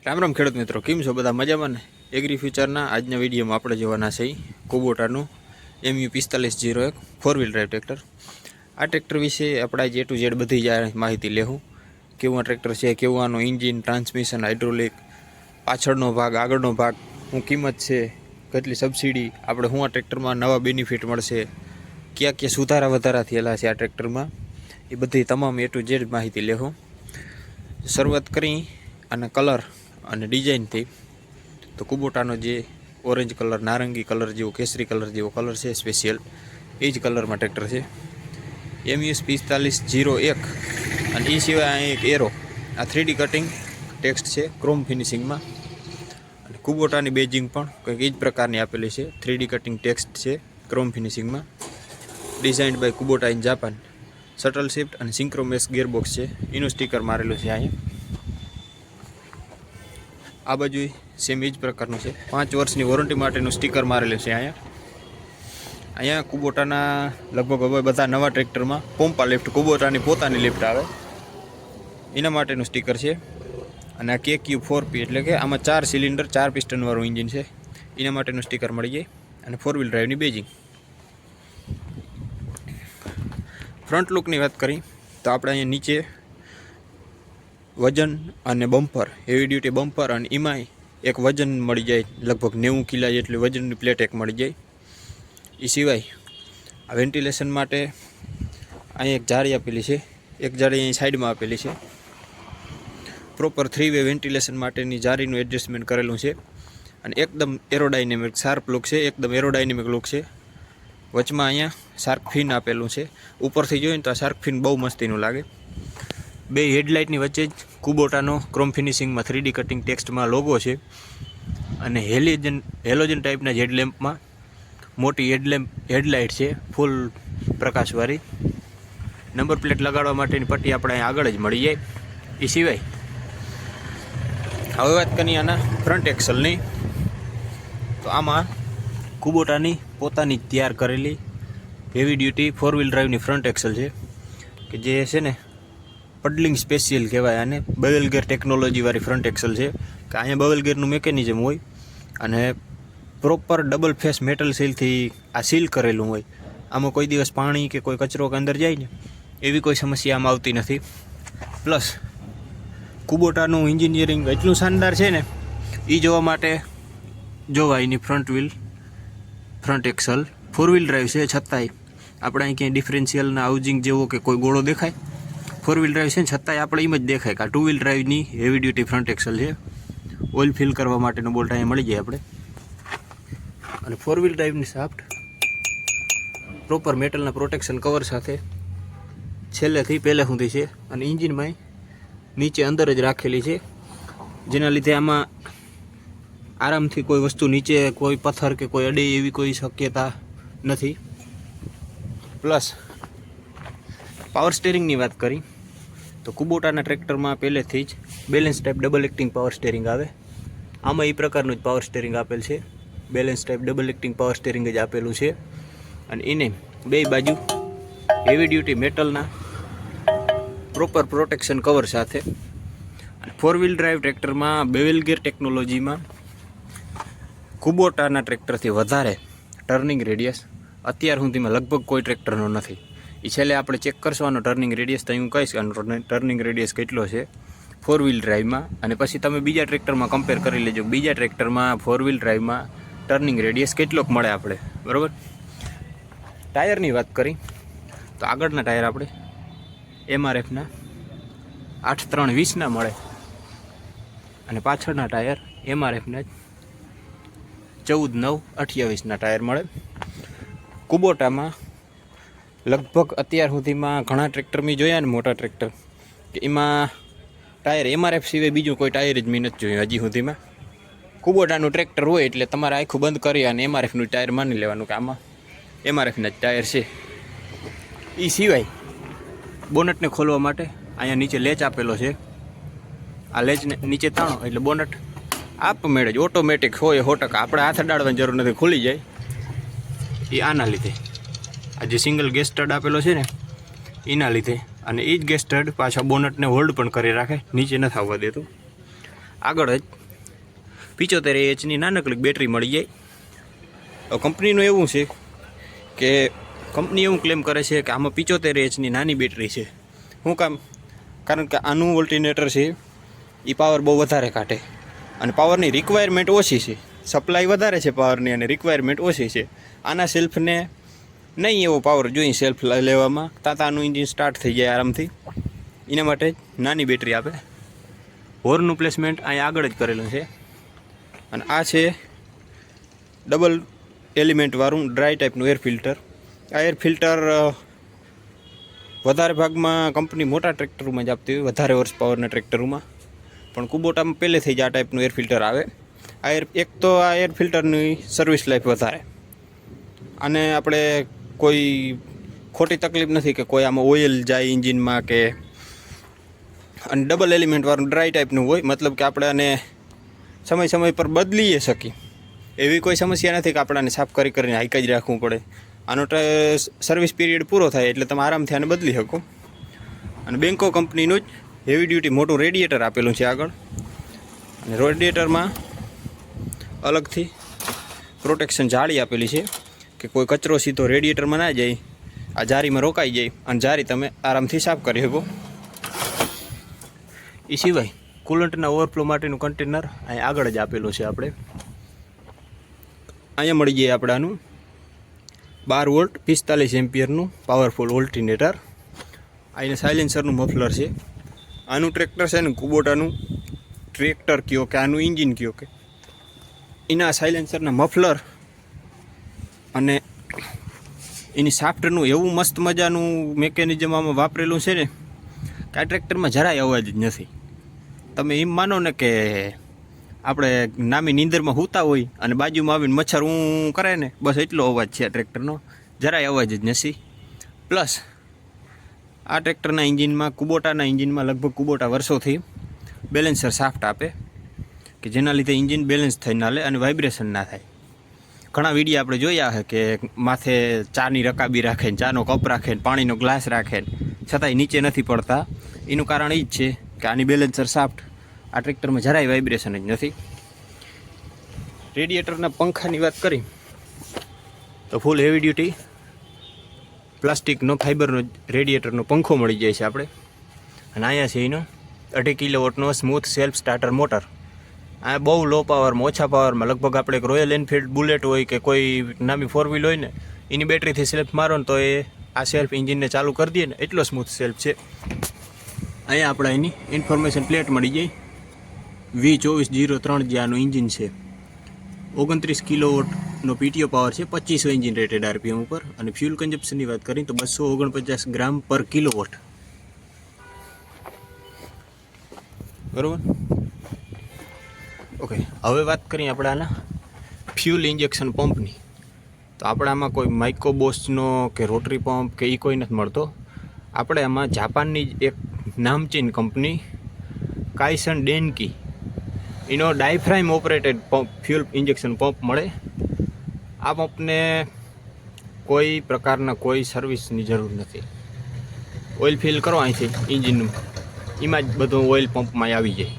રામ રામ ખેડૂત મિત્રો, કેમ છો બધા? મજામાં ને? એગ્રી ફ્યુચરના આજના વિડીયોમાં આપણે જોવાના છે કુબોટાનું MU4501 4 વ્હીલ ડ્રાઈવ ટ્રેક્ટર. આ ટ્રેક્ટર વિશે આપણે જે ટુ ઝેડ બધી જ માહિતી લેવું. કેવું ટ્રેક્ટર છે, કેવું આનું એન્જિન, ટ્રાન્સમિશન, હાઇડ્રોલિક, પાછળનો ભાગ, આગળનો ભાગ, શું કિંમત છે, કેટલી સબસિડી, આપણે શું આ ટ્રેક્ટરમાં નવા બેનિફિટ મળશે, ક્યાં સુધારા વધારા થયેલા છે આ ટ્રેક્ટરમાં, એ બધી તમામ એ ટુ ઝેડ માહિતી લેવું. શરૂઆત કરી અને કલર અને ડિઝાઇનથી તો કુબોટાનો જે ઓરેન્જ કલર, નારંગી કલર જેવો, કેસરી કલર જેવો કલર છે સ્પેશિયલ, એ જ કલરમાં ટ્રેક્ટર છે. MU4501 અને એ સિવાય અહીં એક એરો, આ 3D કટિંગ ટેક્સ્ટ છે ક્રોમ ફિનિશિંગમાં. અને કુબોટાની બેજિંગ પણ કંઈક એ જ પ્રકારની આપેલી છે, 3D કટિંગ ટેક્સ્ટ છે ક્રોમ ફિનિશિંગમાં. Designed by Kubota in Japan. Shuttle shift અને સિંક્રોમેસ ગિયરબોક્સ છે, એનું સ્ટીકર મારેલું છે અહીંયા. આ બાજુ સેમ એ જ પ્રકારનું છે, 5 વર્ષની વોરંટી માટેનું સ્ટીકર મારેલું છે અહીંયા કુબોટાના લગભગ હવે બધા નવા ટ્રેક્ટરમાં પોમ્પા લિફ્ટ, કુબોટાની પોતાની લિફ્ટ આવે એના માટેનું સ્ટીકર છે. અને આ KQ4P એટલે કે આમાં 4 સિલિન્ડર 4 પિસ્ટનવાળું એન્જિન છે, એના માટેનું સ્ટીકર મળી જાય. અને 4 વ્હીલ ડ્રાઈવની બેજિંગ. ફ્રન્ટ લુકની વાત કરી તો આપણે અહીંયા નીચે વજન અને બમ્પર, હેવી ડ્યુટી બમ્પર, અને એમાંય એક વજન મળી જાય, લગભગ 90 કિલા જેટલી વજનની પ્લેટ એક મળી જાય. એ સિવાય આ વેન્ટિલેશન માટે અહીં એક જાળી આપેલી છે, એક જાળી અહીં સાઈડમાં આપેલી છે. પ્રોપર 3-વે વેન્ટિલેશન માટેની જાળીનું એડજસ્ટમેન્ટ કરેલું છે. અને એકદમ એરોડાયનેમિક શાર્પ લુક છે, એકદમ એરોડાયનેમિક લુક છે. વચમાં અહીંયા શાર્ક ફિન આપેલું છે. ઉપરથી જોઈએ તો આ શાર્ક ફિન બહુ મસ્તીનું લાગે. બે હેડલાઇટની વચ્ચે જ કુબોટાનો ક્રોમ ફિનિશિંગમાં 3D કટિંગ ટેક્સ્ટમાં લોગો છે. અને હેલોજન ટાઈપના હેડલેમ્પમાં મોટી હેડલાઇટ છે, ફૂલ પ્રકાશવાળી. નંબર પ્લેટ લગાડવા માટેની પટ્ટી આપણે અહીં આગળ જ મળી જાય. એ સિવાય હવે વાત કરીએ આના ફ્રન્ટ એક્સલની, તો આમાં કુબોટાની પોતાની તૈયાર કરેલી હેવી ડ્યુટી 4 વ્હીલ ડ્રાઈવની ફ્રન્ટ એક્સલ છે, કે જે છે ને પડલિંગ સ્પેશિયલ કહેવાય. આને બવેલ ગેર ટેકનોલોજીવાળી ફ્રન્ટ એક્સલ છે, કે અહીંયા બવેલ ગેરનું મેકેનિઝમ હોય અને પ્રોપર ડબલ ફેસ મેટલ સીલથી આ સીલ કરેલું હોય. આમાં કોઈ દિવસ પાણી કે કોઈ કચરો કે અંદર જાય ને એવી કોઈ સમસ્યા આમાં આવતી નથી. પ્લસ કુબોટાનું એન્જિનિયરિંગ એટલું શાનદાર છે ને, એ જોવા માટે જોવા એની ફ્રન્ટ એક્સલ 4 વ્હીલ ડ્રાઈવ છે, છતાંય આપણે અહીં ક્યાંય ડિફરન્શિયલના હાઉસિંગ જેવો કે કોઈ ગોળો દેખાય? 4 વ્હીલ ડ્રાઈવ છે ને છતાંય આપણે એમ જ દેખાય કે આ 2 વ્હીલ ડ્રાઈવની હેવી ડ્યુટી ફ્રન્ટ એક્સલ છે. ઓઇલ ફિલ કરવા માટેનો બોલ્ટ અહીંયા મળી જાય આપણે. અને 4 વ્હીલ ડ્રાઈવની શાફ્ટ પ્રોપર મેટલના પ્રોટેક્શન કવર સાથે છેલ્લેથી પહેલે સુધી છે. અને એન્જિનમાં નીચે અંદર જ રાખેલી છે, જેના લીધે આમાં આરામથી કોઈ વસ્તુ નીચે, કોઈ પથ્થર કે કોઈ અડે એવી કોઈ શક્યતા નથી. પ્લસ પાવર સ્ટેરિંગની વાત કરી તો કુબોટાના ટ્રેક્ટરમાં પહેલેથી જ balance type double acting power steering આવે. આમાં એ પ્રકારનું જ પાવર સ્ટેરિંગ આપેલ છે, balance type double acting power steering જ આપેલું છે. અને એને બે બાજુ હેવી ડ્યુટી મેટલના પ્રોપર પ્રોટેક્શન કવર સાથે. અને 4 વ્હીલ ડ્રાઈવ ટ્રેક્ટરમાં બેવેલ ગેર ટેકનોલોજીમાં કુબોટાના ટ્રેક્ટરથી વધારે ટર્નિંગ રેડિયસ અત્યાર સુધીમાં લગભગ કોઈ ટ્રેક્ટરનો નથી. એ છેલ્લે આપણે ચેક કરવાનો ટર્નિંગ રેડિયસ, તો હું કહીશ ટર્નિંગ રેડિયસ કેટલો છે 4 વ્હીલ ડ્રાઈવમાં. અને પછી તમે બીજા ટ્રેક્ટરમાં કમ્પેર કરી લેજો, બીજા ટ્રેક્ટરમાં 4 વ્હીલ ડ્રાઈવમાં ટર્નિંગ રેડિયસ કેટલોક મળે આપણે, બરાબર. ટાયરની વાત કરી તો આગળના ટાયર આપણે MRFના 8.320ના મળે, અને પાછળના ટાયર MRFના 14.928ના ટાયર મળે. કુબોટામાં લગભગ અત્યાર સુધીમાં ઘણા ટ્રેક્ટર મેં જોયા ને, મોટા ટ્રેક્ટર, કે એમાં ટાયર MRF સિવાય બીજું કોઈ ટાયર જ મેં નથી જોયું હજી સુધીમાં. કુબોટાનું ટ્રેક્ટર હોય એટલે તમારે આખું બંધ કરી અને MRFનું ટાયર માની લેવાનું કે આમાં MRFના જ ટાયર છે. એ સિવાય બોનટને ખોલવા માટે અહીંયા નીચે લેચ આપેલો છે. આ લેચને નીચે તાણો એટલે બોનટ આપમેળે જ ઓટોમેટિક હોય 100%. આપણે હાથ અડાડવાની જરૂર નથી, ખુલી જાય. એ આના લીધે આ જે સિંગલ ગેસ સ્ટડ આપેલો છે ને એના લીધે. અને એ જ ગેસ સ્ટડ પાછા બોનટને હોલ્ડ પણ કરી રાખે, નીચે નથી આવવા દેતું. આગળ જ 75 AH નાનકડી બેટરી મળી જાય. કંપનીનું એવું છે કે કંપની એવું ક્લેમ કરે છે કે આમાં 75 AH નાની બેટરી છે. શું કામ? કારણ કે આનું ઓલ્ટરનેટર છે એ પાવર બહુ વધારે કાઢે અને પાવરની રિક્વાયરમેન્ટ ઓછી છે. સપ્લાય વધારે છે પાવરની અને રિક્વાયરમેન્ટ ઓછી છે. આના સેલ્ફને નહીં એવો પાવર જોઈએ સેલ્ફ લેવામાં, તાતાનું એન્જિન સ્ટાર્ટ થઈ જાય આરામથી. એના માટે નાની બેટરી આપે. હોર્નનું પ્લેસમેન્ટ અહીંયા આગળ જ કરેલું છે. અને આ છે ડબલ એલિમેન્ટવાળું ડ્રાય ટાઈપનું એર ફિલ્ટર. આ એર ફિલ્ટર વધારે ભાગમાં કંપની મોટા ટ્રેક્ટરોમાં જ આપતી હોય, વધારે હોર્સ પાવરના ટ્રેક્ટરોમાં. પણ કુબોટામાં પહેલેથી જ આ ટાઈપનું એર ફિલ્ટર આવે. એક તો આ એર ફિલ્ટરની સર્વિસ લાઈફ વધારે. અને આપણે કોઈ ખોટી તકલીફ નથી કે કોઈ આમાં ઓઇલ જાય એન્જિનમાં કે. અને ડબલ એલિમેન્ટવાળું ડ્રાય ટાઈપનું હોય, મતલબ કે આપણે આને સમય પર બદલીએ શકીએ એવી કોઈ સમસ્યા નથી કે આપણાને સાફ કરીને હાઈક જ રાખવું પડે. આનો સર્વિસ પીરિયડ પૂરો થાય એટલે તમે આરામથી આને બદલી શકો. અને બેન્કો કંપનીનું જ હેવી ડ્યુટી મોટું રેડિએટર આપેલું છે આગળ. અને રેડિએટરમાં અલગથી પ્રોટેક્શન જાળી આપેલી છે કે કોઈ કચરો સીધો રેડિએટરમાં ના જાય, આ જારીમાં રોકાઈ જાય અને જારી તમે આરામથી સાફ કરી શકો. એ સિવાય કુલન્ટના ઓવરફ્લો માટેનું કન્ટેનર અહીં આગળ જ આપેલું છે. આપણે અહીંયા મળી જાય આપણે આનું 12 વોલ્ટ 45 એમ્પિયરનું પાવરફુલ ઓલ્ટરનેટર. અહીંયા સાયલેન્સરનું મફલર છે. આનું ટ્રેક્ટર છે ને કુબોટાનું ટ્રેક્ટર કયો કે આનું એન્જિન કયો કે એના સાયલેન્સરના મફલર અને એની સાફ્ટનું એવું મસ્ત મજાનું મેકેનિઝમ આમાં વાપરેલું છે ને કે આ ટ્રેક્ટરમાં જરાય અવાજ જ નથી. તમે એમ માનો ને કે આપણે નામી નીંદરમાં સૂતા હોય અને બાજુમાં આવીને મચ્છર કરે ને, બસ એટલો અવાજ છે આ ટ્રેક્ટરનો, જરાય અવાજ જ નથી. પ્લસ આ ટ્રેક્ટરના એન્જિનમાં, કુબોટાના એન્જિનમાં લગભગ કુબોટા વર્ષોથી બેલેન્સર સાફ્ટ આપે કે જેના લીધે એન્જિન બેલેન્સ થઈને હાલે અને વાઇબ્રેશન ના થાય. ઘણા વિડીયો આપણે જોયા છે કે માથે ચાની રકાબી રાખે ને, ચાનો કપ રાખે ને, પાણીનો ગ્લાસ રાખે ને, છતાંય નીચે નથી પડતા. એનું કારણ એ જ છે કે આની બેલેન્સર સાફ્ટ આ ટ્રેક્ટરમાં જરાય વાઇબ્રેશન જ નથી. રેડિએટરના પંખાની વાત કરી તો ફૂલ હેવી ડ્યુટી પ્લાસ્ટિકનો ફાઇબરનો રેડિએટરનો પંખો મળી જાય છે આપણે. અને અહીંયા છે એનો 2.5 કિલોવોટનો સ્મૂથ સેલ્ફ સ્ટાર્ટર મોટર. આ બહુ લો પાવરમાં, ઓછા પાવરમાં, લગભગ આપણે એક રોયલ એનફિલ્ડ બુલેટ હોય કે કોઈ નામી 4 વ્હીલ હોય ને એની બેટરીથી સેલ્ફ મારો ને તો એ આ સેલ્ફ એન્જિનને ચાલુ કરી દે ને એટલો સ્મૂથ સેલ્ફ છે. અહીંયા આપણે એની ઇન્ફોર્મેશન પ્લેટ મળી જાય. V2403 જે આનું એન્જિન છે, 29 કિલોવોટનો PTO પાવર છે, 2500 એન્જિન રેટેડ RPM ઉપર. અને ફ્યુલ કન્ઝપ્શનની વાત કરીએ તો 249 ગ્રામ પર કિલોવોટ. બરાબર. ઓકે, હવે વાત કરીએ આપણે આના ફ્યુલ ઇન્જેક્શન પંપની. તો આપણે આમાં કોઈ માઇક્રોબોસનો કે રોટરી પંપ કે એ કોઈ નથી મળતો. આપણે આમાં જાપાનની જ એક નામચીન કંપની કાઇસન ડેન્કી એનો diaphragm operated pump fuel injection pump મળે. આ પંપને કોઈ પ્રકારના કોઈ સર્વિસની જરૂર નથી. ઓઇલ ફિલ કરો અહીંથી એન્જિનનું, એમાં જ બધું ઓઇલ પંપમાં આવી જાય.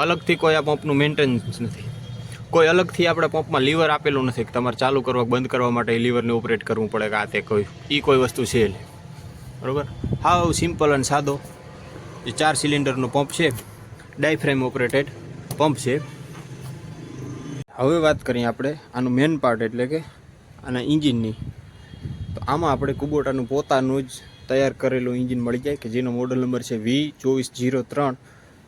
અલગથી કોઈ આ પંપનું મેન્ટેનન્સ નથી. કોઈ અલગથી આપણે પંપમાં લીવર આપેલું નથી કે તમારે ચાલુ કરવા બંધ કરવા માટે લીવરને ઓપરેટ કરવું પડે કે આ તે કોઈ વસ્તુ છે નહીં. બરાબર. હાવ સિમ્પલ અને સાદો જે 4 સિલિન્ડરનો પંપ છે, ડાયફ્રેમ ઓપરેટેડ પંપ છે. હવે વાત કરીએ આપણે આનું મેન પાર્ટ એટલે કે આના એન્જિનની. તો આમાં આપણે કુબોટાનું પોતાનું જ તૈયાર કરેલું એન્જિન મળી જાય કે જેનો મોડલ નંબર છે V2403.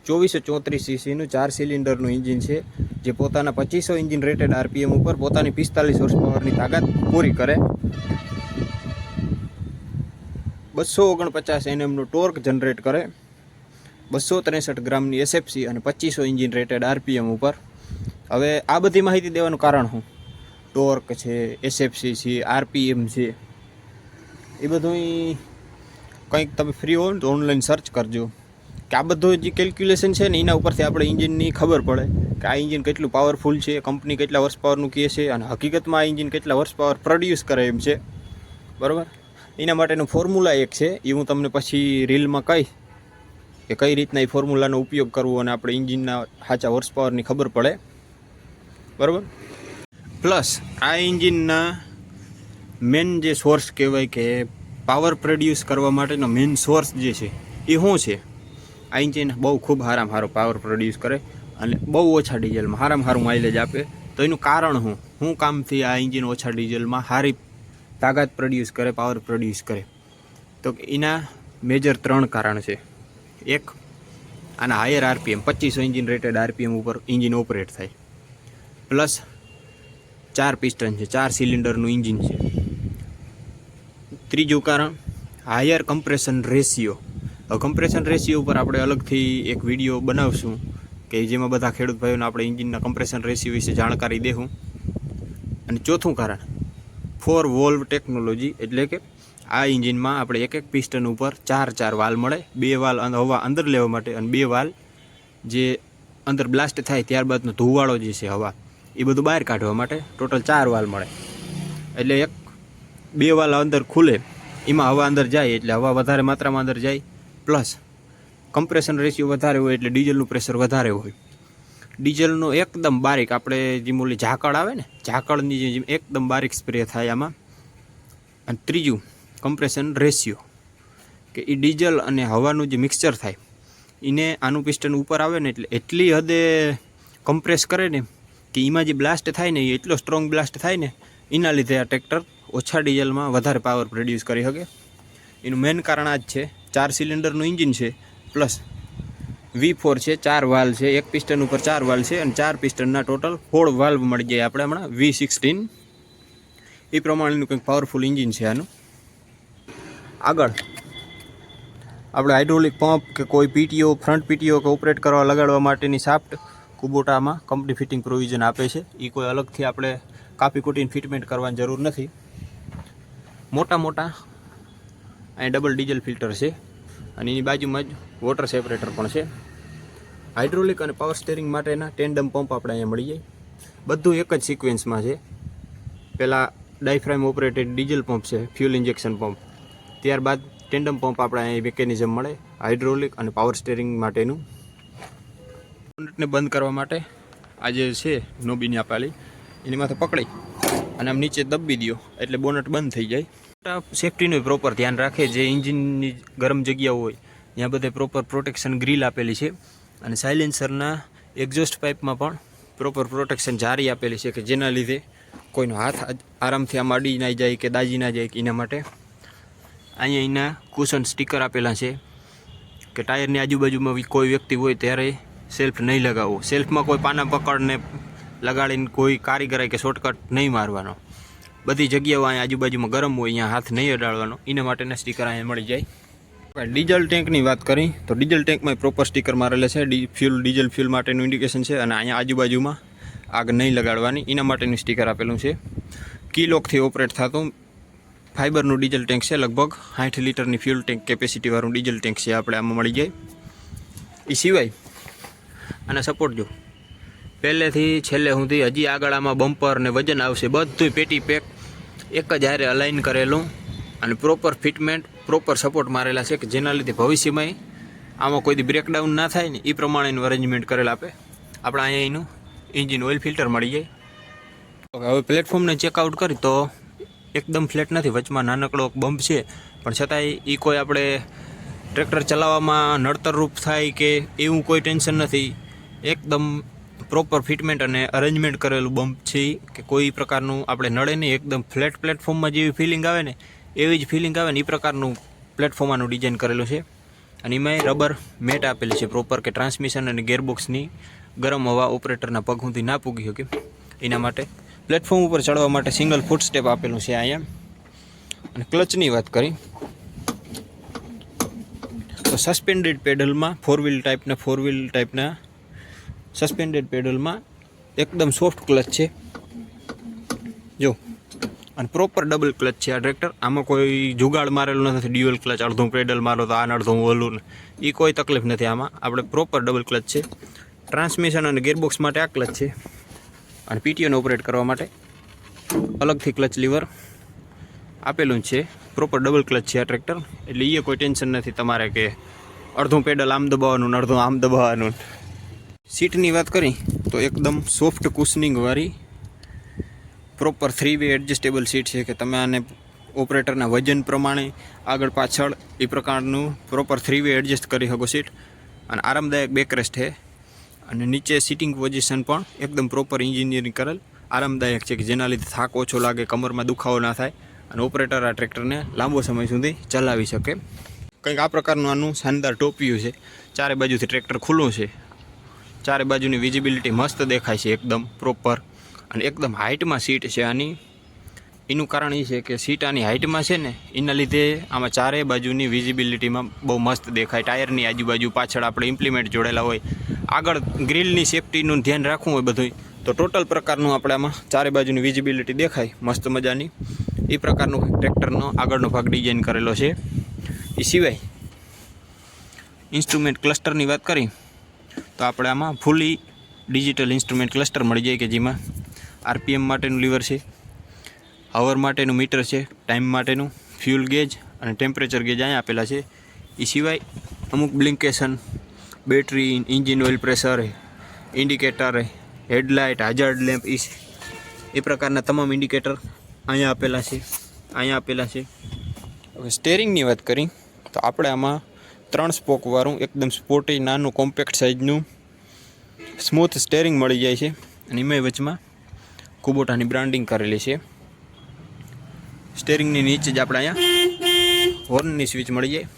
2434 સીસીનું 4 સિલિન્ડરનું એન્જિન છે જે પોતાના 2500 એન્જિન રેટેડ RPM ઉપર પોતાની 45 હોર્સ પાવરની તાકાત પૂરી કરે. 249 Nmનો ટોર્ક જનરેટ કરે, 263 ગ્રામની SFC અને 2500 એન્જિન રેટેડ RPM ઉપર. હવે આ બધી માહિતી દેવાનું કારણ શું? ટોર્ક છે, SFC છે, RPM છે, એ બધું કંઈક તમે ફ્રી હો ને તો ઓનલાઈન સર્ચ કરજો કે આ બધું જે કેલ્ક્યુલેશન છે ને એના ઉપરથી આપણે એન્જિનની ખબર પડે કે આ એન્જિન કેટલું પાવરફુલ છે, કંપની કેટલા વર્ષ પાવરનું કહે છે અને હકીકતમાં આ એન્જિન કેટલા વર્ષ પાવર પ્રોડ્યુસ કરે એમ છે. બરાબર. એના માટેનું ફોર્મ્યુલા એક છે, એ હું તમને પછી રીલમાં કહીશ કે કઈ રીતના એ ફોર્મ્યુલાનો ઉપયોગ કરવો અને આપણે એન્જિનના સાચા હોર્સ પાવરની ખબર પડે, બરાબર. પ્લસ આ એન્જિનના મેન જે સોર્સ કહેવાય કે પાવર પ્રોડ્યુસ કરવા માટેનો મેન સોર્સ જે છે એ શું છે? આ એન્જિન બહુ ખૂબ સારામાં સારો પાવર પ્રોડ્યુસ કરે અને બહુ ઓછા ડીઝલમાં સારામાં સારું માઇલેજ આપે. તો એનું કારણ શું કામથી આ એન્જિન ઓછા ડીઝલમાં સારી તાકાત પ્રોડ્યુસ કરે, પાવર પ્રોડ્યુસ કરે? તો એના મેજર 3 કારણ છે. એક, આના higher RPM 2500 engine rated RPM ઉપર એન્જિન ઓપરેટ થાય. પ્લસ 4 પિસ્ટન છે, 4 સિલિન્ડરનું એન્જિન છે. ત્રીજું કારણ, higher compression ratio. Compression ratio ઉપર આપણે અલગથી એક વિડીયો બનાવશું કે જેમાં બધા ખેડૂત ભાઈઓને આપણે એન્જિનના કમ્પ્રેશન રેશિયો વિશે જાણકારી દેવું. અને ચોથું કારણ, 4 વોલ્વ ટેકનોલોજી, એટલે કે આ એન્જિનમાં આપણે એક પિસ્ટન ઉપર 4 વાલ મળે. 2 વાલ હવા અંદર લેવા માટે અને 2 વાલ જે અંદર બ્લાસ્ટ થાય ત્યારબાદનો ધુવાળો જે છે હવા, એ બધું બહાર કાઢવા માટે ટોટલ 4 વાલ મળે. એટલે 2 વાલ અંદર ખુલે, એમાં હવા અંદર જાય એટલે હવા વધારે માત્રામાં અંદર જાય. પ્લસ કમ્પ્રેશન રેશિયો વધારે હોય એટલે ડીઝલનું પ્રેશર વધારે હોય. ડીઝલનો એકદમ બારીક, આપણે જેમ ઓલી ઝાકળ આવે ને, ઝાકળની જેમ એકદમ બારીક સ્પ્રે થાય આમાં. અને ત્રીજું, કમ્પ્રેશન રેશિયો, કે એ ડીઝલ અને હવાનું જે મિક્સચર થાય એને આનું પિસ્ટન ઉપર આવે ને એટલે એટલી હદે કમ્પ્રેસ કરે ને કે એમાં જે બ્લાસ્ટ થાય ને એ એટલો સ્ટ્રોંગ બ્લાસ્ટ થાય ને, એના લીધે આ ટ્રેક્ટર ઓછા ડીઝલમાં વધારે પાવર પ્રોડ્યુસ કરી શકે. એનું મેઇન કારણ આ જ છે. 4 સિલિન્ડરનું એન્જિન છે, પ્લસ V4 છે, 4 વાલ્વ છે, એક પિસ્ટન ઉપર 4 વાલ્વ છે અને 4 પિસ્ટનના ટોટલ 16 વાલ્વ મળી જાય આપણે હમણાં V16. એ પ્રમાણેનું કંઈક પાવરફુલ એન્જિન છે આનું. આગળ આપણે હાઇડ્રોલિક પંપ કે કોઈ પીટીઓ, ફ્રન્ટ પીટીઓ કે ઓપરેટ કરવા લગાડવા માટેની શાફ્ટ કુબોટામાં કંપની ફિટિંગ પ્રોવિઝન આપે છે. એ કોઈ અલગથી આપણે કાપી કૂટીને ફિટમેન્ટ કરવાની જરૂર નથી. મોટા અહીં ડબલ ડીઝલ ફિલ્ટર છે અને એની બાજુમાં જ વોટર સેપરેટર પણ છે. હાઇડ્રોલિક અને પાવર સ્ટેરિંગ માટેના ટેન્ડમ પંપ આપણે અહીંયા મળી જાય. બધું એક જ સિક્વન્સમાં છે. પહેલાં ડાયફ્રામ ઓપરેટેડ ડીઝલ પંપ છે, ફ્યુલ ઇન્જેક્શન પંપ. ત્યારબાદ ટેન્ડમ પંપ આપણે અહીં મિકેનિઝમ મળે હાઇડ્રોલિક અને પાવર સ્ટેરિંગ માટેનું. બોનેટને બંધ કરવા માટે આ જે છે નોબીની આપેલી, એની માથે પકડી અને આમ નીચે દબી દો એટલે બોનેટ બંધ થઈ જાય. સેફ્ટીનું પ્રોપર ધ્યાન રાખે. જે એન્જિનની ગરમ જગ્યાઓ હોય ત્યાં બધે પ્રોપર પ્રોટેક્શન ગ્રીલ આપેલી છે અને સાયલેન્સરના એક્ઝોસ્ટ પાઇપમાં પણ પ્રોપર પ્રોટેક્શન જારી આપેલી છે કે જેના લીધે કોઈનો હાથ આરામથી આમ અડી ના જાય કે દાજી ના જાય. એના માટે અહીંયા એના કુશન સ્ટીકર આપેલા છે કે ટાયરની આજુબાજુમાં કોઈ વ્યક્તિ હોય ત્યારે સેલ્ફ નહીં લગાવવો. સેલ્ફમાં કોઈ પાના પકડને લગાડીને કોઈ કારીગરાઈ કે શોર્ટકટ નહીં મારવાનો. બધી જગ્યાઓ અહીંયા આજુબાજુમાં ગરમ હોય, અહીંયા હાથ નહીં અડાડવાનો. એના માટેના સ્ટીકર અહીંયા મળી જાય. ડીઝલ ટેન્કની વાત કરી તો ડીઝલ ટેન્કમાં પ્રોપર સ્ટીકર મારેલા છે. ડીઝલ ફ્યુલ માટેનું ઇન્ડિકેશન છે અને અહીંયા આજુબાજુમાં આગ નહીં લગાડવાની એના માટેનું સ્ટીકર આપેલું છે. કીલોકથી ઓપરેટ થતું ફાઇબરનું ડીઝલ ટેન્ક છે. લગભગ 60 લીટરની ફ્યુલ ટેન્ક કેપેસિટીવાળું ડીઝલ ટેન્ક છે આપણે આમાં મળી જાય. એ સિવાય અને સપોર્ટ જો પહેલેથી છેલ્લે સુધી હજી આગળ આમાં બમ્પર ને વજન આવશે, બધું પેટી પેક એક જ હારે અલાઇન કરેલું અને પ્રોપર ફિટમેન્ટ, પ્રોપર સપોર્ટ મારેલા છે કે જેના લીધે ભવિષ્યમાં આમાં કોઈ બ્રેકડાઉન ના થાય ને એ પ્રમાણેનું અરેન્જમેન્ટ કરેલા આપણે અહીંયા એનું એન્જિન ઓઇલ ફિલ્ટર મળી જાય. હવે પ્લેટફોર્મને ચેકઆઉટ કરી તો એકદમ ફ્લેટ નથી, વચમાં નાનકડો બમ્પ છે પણ છતાંય એ કોઈ આપણે ટ્રેક્ટર ચલાવવામાં નડતરરૂપ થાય કે એવું કોઈ ટેન્શન નથી. એકદમ પ્રોપર ફિટમેન્ટ અને અરેન્જમેન્ટ કરેલું બમ્પ છે કે કોઈ પ્રકારનું આપણે નડે નહીં. એકદમ ફ્લેટ પ્લેટફોર્મમાં જેવી ફિલિંગ આવે ને એવી જ ફિલિંગ આવે ને એ પ્રકારનું પ્લેટફોર્મ આનું ડિઝાઇન કરેલું છે. અને એમાં રબર મેટ આપેલી છે પ્રોપર કે ટ્રાન્સમિશન અને ગેરબોક્સની ગરમ હવા ઓપરેટરના પગ સુધી ના પૂગી શકે એના માટે. પ્લેટફોર્મ ઉપર ચડવા માટે સિંગલ ફૂટ સ્ટેપ આપેલું છે અહીંયા. અને ક્લચની વાત કરી તો સસ્પેન્ડેડ પેડલમાં ફોર વ્હીલ ટાઈપના સસ્પેન્ડેડ પેડલમાં એકદમ સોફ્ટ ક્લચ છે જો. અને પ્રોપર ડબલ ક્લચ છે આ ટ્રેક્ટર. આમાં કોઈ જુગાડ મારેલું નથી, ડ્યુઅલ ક્લચ અડધું પેડલ મારો તો આ અડધું ઓલું, એ કોઈ તકલીફ નથી આમાં. આપણે પ્રોપર ડબલ ક્લચ છે. ટ્રાન્સમિશન અને ગેરબોક્સ માટે આ ક્લચ છે અને પીટીઓને ઓપરેટ કરવા માટે અલગથી ક્લચ લીવર આપેલું છે. પ્રોપર ડબલ ક્લચ છે આ ટ્રેક્ટર એટલે એ કોઈ ટેન્શન નથી તમારે કે અડધું પેડલ આમ દબાવવાનું ને અડધું આમ દબાવવાનું. સીટની વાત કરી તો એકદમ સોફ્ટ કુશનિંગવાળી પ્રોપર 3 વે એડજસ્ટેબલ સીટ છે કે તમે આને ઓપરેટરના વજન પ્રમાણે આગળ પાછળ એ પ્રકારનું પ્રોપર 3 વે એડજસ્ટ કરી શકો સીટ. અને આરામદાયક બેકરેસ્ટ છે અને નીચે સિટિંગ પોઝિશન પણ એકદમ પ્રોપર એન્જિનિયરિંગ કરેલ આરામદાયક છે કે જેના લીધે થાક ઓછો લાગે, કમરમાં દુખાવો ના થાય અને ઓપરેટર આ ટ્રેક્ટરને લાંબો સમય સુધી ચલાવી શકે. કંઈક આ પ્રકારનું આનું શાનદાર ટોપ વ્યૂ છે. ચારે બાજુથી ટ્રેક્ટર ખુલ્લું છે, ચારે બાજુની વિઝિબિલિટી મસ્ત દેખાય છે એકદમ પ્રોપર અને એકદમ હાઇટમાં સીટ છે આની. એનું કારણ એ છે કે સીટ આની હાઇટમાં છે ને એના લીધે આમાં ચારે બાજુની વિઝિબિલિટીમાં બહુ મસ્ત દેખાય. ટાયરની આજુબાજુ પાછળ આપણે ઇમ્પ્લિમેન્ટ જોડેલા હોય, આગળ ગ્રીલની સેફટીનું ધ્યાન રાખવું હોય બધું, તો ટોટલ પ્રકારનું આપણે આમાં ચારે બાજુની વિઝિબિલિટી દેખાય મસ્ત મજાની. એ પ્રકારનું ટ્રેક્ટરનો આગળનો ભાગ ડિઝાઇન કરેલો છે. એ સિવાય ઇન્સ્ટ્રુમેન્ટ ક્લસ્ટરની વાત કરી તો આપણે આમાં ફૂલી ડિજિટલ ઇન્સ્ટ્રુમેન્ટ ક્લસ્ટર મળી જાય કે જેમાં આરપીએમ માટેનું લીવર છે, હવર માટેનું મીટર છે, ટાઈમ માટેનું, ફ્યુલ ગેજ અને ટેમ્પરેચર ગેજ અહીંયા આપેલા છે. એ સિવાય અમુક બ્લિંકેશન, battery, engine oil pressure, indicator, headlight, hazard lamp, એ પ્રકારના તમામ ઇન્ડિકેટર અહીંયા આપેલા છે. હવે સ્ટેરિંગની વાત કરી તો આપણે આમાં 3 સ્પોકવાળું એકદમ સ્પોર્ટી નાનું કોમ્પેક્ટ સાઇઝનું સ્મૂથ સ્ટેરિંગ મળી જાય છે અને એમાંય વચમાં કુબોટાની બ્રાન્ડિંગ કરેલી છે. સ્ટેરિંગની નીચે જ આપણે અહીંયા હોર્નની સ્વિચ મળી જાય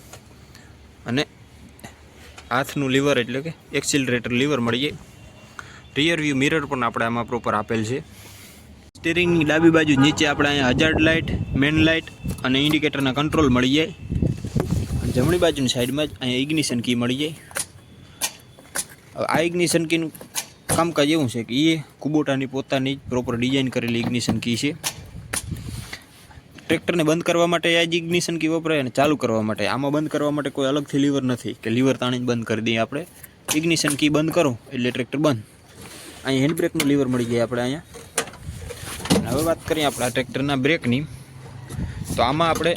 અને હાથનું લીવર એટલે કે એક્સિલરેટર લીવર મળી જાય. રિયર વ્યૂ મિરર પણ આપણે આમાં પ્રોપર આપેલ છે. સ્ટીરિંગની ડાબી બાજુ નીચે આપણે અહીંયા હજાર્ડ લાઇટ, મેન લાઇટ અને ઇન્ડિકેટરના કંટ્રોલ મળી જાય. અને જમણી બાજુની સાઈડમાં જ અહીંયા ઇગ્નિશન કી મળી જાય. હવે આ ઇગ્નિશન કીનું કામકાજ એવું છે કે એ કુબોટાની પોતાની જ પ્રોપર ડિઝાઇન કરેલી ઇગ્નિશન કી છે. ટ્રેક્ટરને બંધ કરવા માટે આ જ ઇગ્નિશન કી વપરાય અને ચાલુ કરવા માટે આમાં બંધ કરવા માટે કોઈ અલગથી લીવર નથી કે લીવર તાણીને બંધ કરી દઈએ આપણે. ઇગ્નિશન કી બંધ કરો એટલે ટ્રેક્ટર બંધ. અહીંયા હેન્ડબ્રેકનું લીવર મળી જાય આપણે અહીંયા. હવે વાત કરીએ આપણા ટ્રેક્ટરના બ્રેકની તો આમાં આપણે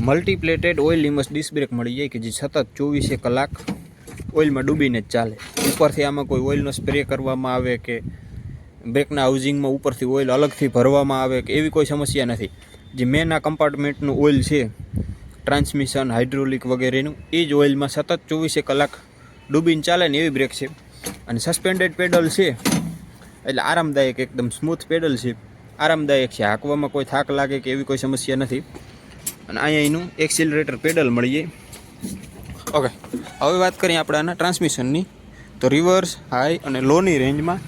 મલ્ટીપ્લેટેડ ઓઇલ લિમસ ડિસ્ક બ્રેક મળી જાય કે જે સતત 24 કલાક ઓઇલમાં ડૂબીને જ ચાલે. ઉપરથી આમાં કોઈ ઓઇલનો સ્પ્રે કરવામાં આવે કે બ્રેકના હાઉસિંગમાં ઉપરથી ઓઇલ અલગથી ભરવામાં આવે કે એવી કોઈ સમસ્યા નથી. જે મેન આ કમ્પાર્ટમેન્ટનું ઓઇલ છે ટ્રાન્સમિશન, હાઇડ્રોલિક વગેરેનું, એ જ ઓઇલમાં સતત 24 કલાક ડૂબીને ચાલે ને એવી બ્રેક છે. અને સસ્પેન્ડેડ પેડલ છે એટલે આરામદાયક એકદમ સ્મૂથ પેડલ છે, આરામદાયક છે. હાંકવામાં કોઈ થાક લાગે કે એવી કોઈ સમસ્યા નથી. અને અહીંયા એનું એક્સિલરેટર પેડલ મળી જાય. ઓકે, હવે વાત કરીએ આપણે આના ટ્રાન્સમિશનની તો રિવર્સ, હાઈ અને લોની રેન્જમાં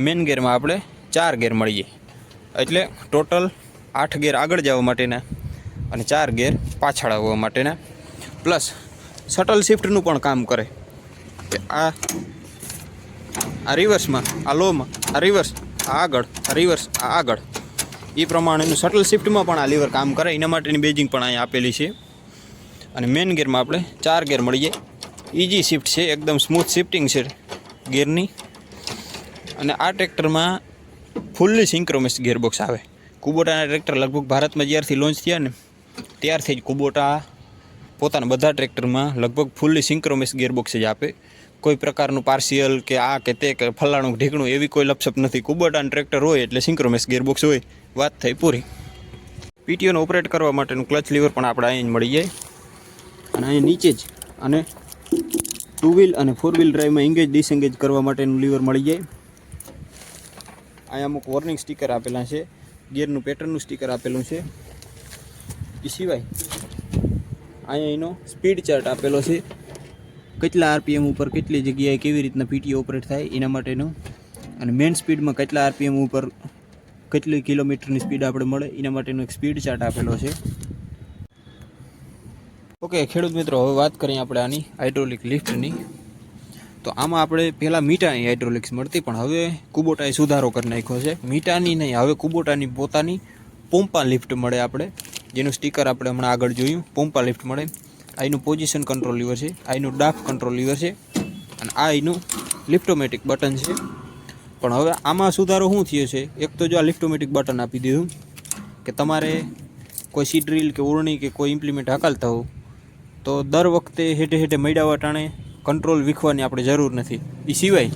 મેન ગેરમાં આપણે 4 ગેર મળી જાય. એટલે ટોટલ 8 ગેર આગળ જવા માટેના અને 4 ગેર પાછળ આવવા માટેના. પ્લસ શટલ શિફ્ટનું પણ કામ કરે કે આ રિવર્સમાં, આ લોમાં, આ રિવર્સ, આ આગળ, આ રિવર્સ, આ આગળ, એ પ્રમાણેનું શટલ શિફ્ટમાં પણ આ લીવર કામ કરે. એના માટેની બેજિંગ પણ અહીંયા આપેલી છે. અને મેન ગેરમાં આપણે 4 ગેર મળી જાય. ઇઝી શિફ્ટ છે, એકદમ સ્મૂથ શિફ્ટિંગ છે ગેરની. અને આ ટ્રેક્ટરમાં ફૂલ્લી સિંક્રોમેસ ગિયરબોક્સ આવે. કુબોટાના ટ્રેક્ટર લગભગ ભારતમાં જ્યારથી લોન્ચ થયા ને ત્યારથી જ કુબોટા પોતાના બધા ટ્રેક્ટરમાં લગભગ ફૂલ્લી સિંક્રોમેસ ગિયરબોક્સ જ આપે. કોઈ પ્રકારનું પાર્શિયલ કે આ કે તે કે ફલાણું ઢીકણું એવી કોઈ લપસપ નથી. કુબોટાનું ટ્રેક્ટર હોય એટલે સિંક્રોમેસ ગિયરબોક્સ હોય, વાત થઈ પૂરી. પીટીઓને ઓપરેટ કરવા માટેનું ક્લચ લીવર પણ આપણે અહીં મળી જાય. અને અહીં નીચે જ અને 2 વ્હીલ અને 4 વ્હીલ ડ્રાઈવમાં એંગેજ ડિસએંગેજ કરવા માટેનું લીવર મળી જાય. અહીંયા અમુક વોર્નિંગ સ્ટીકર આપેલા છે, ગિયરનું પેટર્નનું સ્ટીકર આપેલું છે. એ સિવાય અહીંયા એનો સ્પીડ ચાર્ટ આપેલો છે, કેટલા આરપીએમ ઉપર કેટલી જગ્યાએ કેવી રીતના પીટીઓ ઓપરેટ થાય એના માટેનું. અને મેઇન સ્પીડમાં કેટલા આરપીએમ ઉપર કેટલી કિલોમીટરની સ્પીડ આપણે મળે એના માટેનો એક સ્પીડ ચાર્ટ આપેલો છે. ઓકે ખેડૂત મિત્રો, હવે વાત કરીએ આપણે આની હાઇડ્રોલિક લિફ્ટની. તો આમાં આપણે પહેલાં મીટાની હાઇડ્રોલિક્સ મળતી, પણ હવે કુબોટાએ સુધારો કરી નાખ્યો છે. મીટાની નહીં, હવે કુબોટાની પોતાની પોમ્પા લિફ્ટ મળે આપણે, જેનું સ્ટીકર આપણે હમણાં આગળ જોયું. પોમ્પા લિફ્ટ મળે. આ એનું પોઝિશન કંટ્રોલ લીવર છે, આ એનું ડાફ કંટ્રોલ લીવર છે અને આ એનું લિફ્ટોમેટિક બટન છે. પણ હવે આમાં સુધારો શું થયો છે, એક તો જો આ લિફ્ટોમેટિક બટન આપી દીધું કે તમારે કોઈ સીડ ડ્રીલ કે ઓરણી કે કોઈ ઇમ્પ્લિમેન્ટ હકાલતા હો તો દર વખતે હેઠે હેઠે મૈડાવા ટાણે કંટ્રોલ વીખવાની આપણે જરૂર નથી. એ સિવાય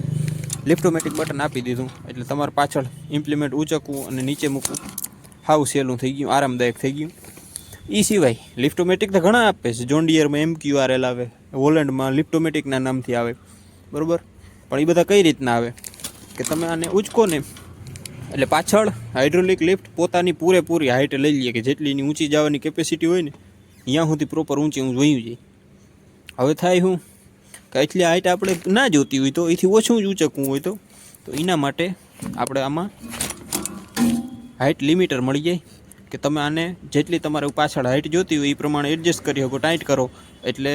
લિફ્ટોમેટિક બટન આપી દીધું એટલે તમારે પાછળ ઇમ્પ્લિમેન્ટ ઉચકવું અને નીચે મૂકવું હાવ સહેલું થઈ ગયું, આરામદાયક થઈ ગયું. એ સિવાય લિફ્ટોમેટિક તો ઘણા આપે છે. જોન ડિયરમાં MQRL આવે, હોલેન્ડમાં લિફ્ટોમેટિકના નામથી આવે, બરાબર. પણ એ બધા કઈ રીતના આવે કે તમે આને ઉચકો ને એટલે પાછળ હાઇડ્રોલિક લિફ્ટ પોતાની પૂરેપૂરી હાઇટ લઈ લઈએ કે જેટલી એની ઊંચી જવાની કેપેસિટી હોય ને ત્યાં સુધી પ્રોપર ઊંચી વયું જાય. હવે થાય શું કે એટલી હાઇટ આપણે ના જોતી હોય તો એથી ઓછું જ ઊંચકવું હોય તો એના માટે આપણે આમાં હાઇટ લિમિટર મળી જાય કે તમે આને જેટલી તમારે પાછળ હાઇટ જોતી હોય એ પ્રમાણે એડજસ્ટ કરી શકો. ટાઈટ કરો એટલે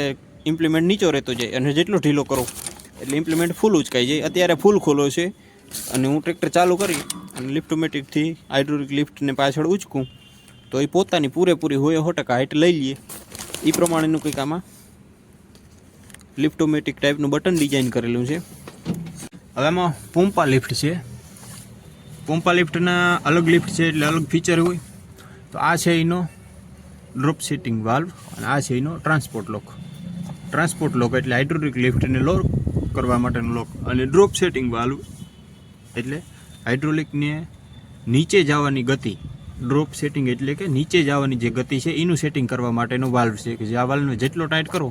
ઇમ્પ્લિમેન્ટ નીચો રહેતો જાય અને જેટલો ઢીલો કરો એટલે ઇમ્પ્લિમેન્ટ ફૂલ ઉચકાઈ જાય. અત્યારે ફૂલ ખોલો છે અને હું ટ્રેક્ટર ચાલુ કરી અને લિફ્ટોમેટિકથી હાઇડ્રોલિક લિફ્ટને પાછળ ઉચકું તો એ પોતાની પૂરેપૂરી હોય 100% હાઇટ લઈ લઈએ. એ પ્રમાણેનું કંઈક આમાં લિફ્ટોમેટિક ટાઈપનું બટન ડિઝાઇન કરેલું છે. હવે આમાં પોમ્પા લિફ્ટ છે. પોમ્પા લિફ્ટના અલગ લિફ્ટ છે એટલે અલગ ફીચર હોય. તો આ છે એનો ડ્રોપ સેટિંગ વાલ્વ અને આ છે એનો ટ્રાન્સપોર્ટ લોક. ટ્રાન્સપોર્ટ લોક એટલે હાઇડ્રોલિક લિફ્ટને લોક કરવા માટેનો લોક, અને ડ્રોપ સેટિંગ વાલ્વ એટલે હાઇડ્રોલિકને નીચે જવાની ગતિ. ડ્રોપ સેટિંગ એટલે કે નીચે જવાની જે ગતિ છે એનું સેટિંગ કરવા માટેનો વાલ્વ છે કે જે આ વાલ્વને જેટલો ટાઈટ કરો